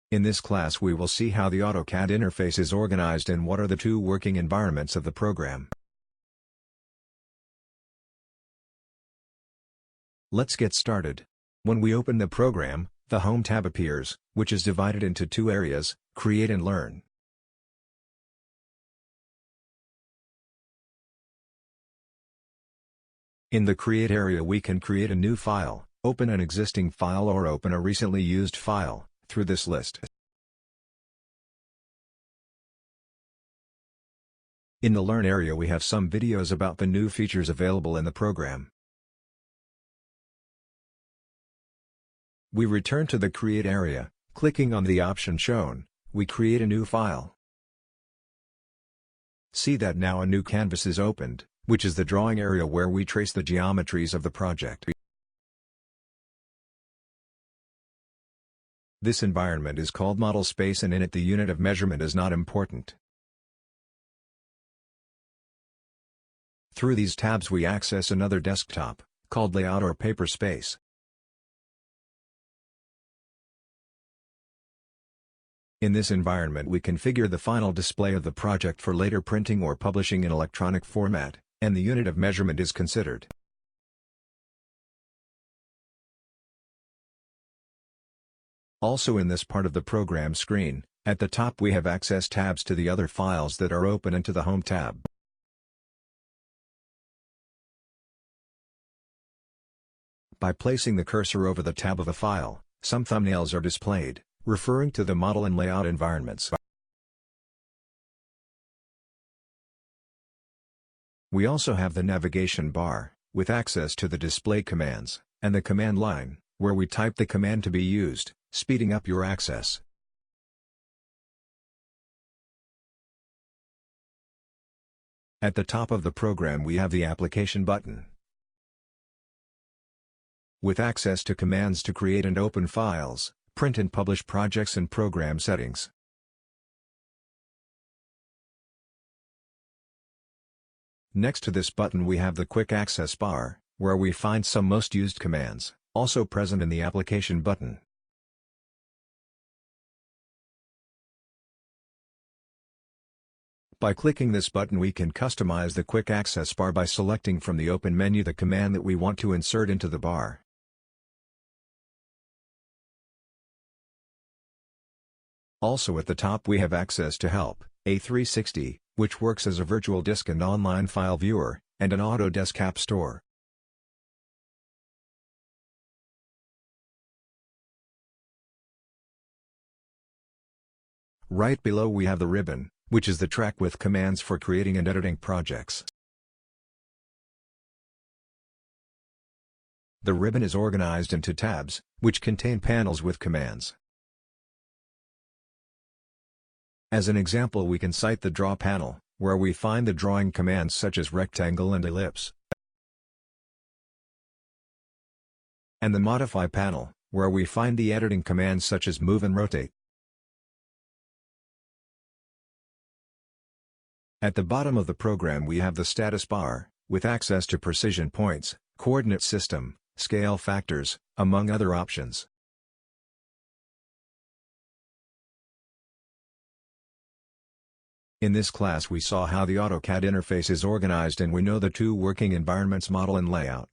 In this class we will see how the AutoCAD interface is organized and what are the two working environments of the program. Let's get started. When we open the program, the Home tab appears, which is divided into two areas, Create and Learn. In the Create area we can create a new file, open an existing file or open a recently used file, through this list. In the Learn area we have some videos about the new features available in the program. We return to the Create area, clicking on the option shown, we create a new file. See that now a new canvas is opened, which is the drawing area where we trace the geometries of the project. This environment is called model space and in it the unit of measurement is not important. Through these tabs we access another desktop, called Layout or Paper Space. In this environment we configure the final display of the project for later printing or publishing in electronic format, and the unit of measurement is considered. Also in this part of the program screen, at the top we have access tabs to the other files that are open and to the Home tab. By placing the cursor over the tab of a file, some thumbnails are displayed, referring to the model and layout environments. We also have the navigation bar, with access to the display commands, and the command line, where we type the command to be used, speeding up your access. At the top of the program we have the Application button, with access to commands to create and open files, print and publish projects and program settings. Next to this button we have the Quick Access bar, where we find some most used commands, also present in the Application button. By clicking this button we can customize the Quick Access bar by selecting from the Open menu the command that we want to insert into the bar. Also at the top we have access to Help, A360, which works as a virtual disk and online file viewer, and an Autodesk App Store. Right below we have the ribbon, which is the track with commands for creating and editing projects. The ribbon is organized into tabs, which contain panels with commands. As an example we can cite the Draw panel, where we find the drawing commands such as rectangle and ellipse. And the Modify panel, where we find the editing commands such as Move and Rotate. At the bottom of the program we have the Status bar, with access to precision points, coordinate system, scale factors, among other options. In this class we saw how the AutoCAD interface is organized and we know the two working environments model and layout.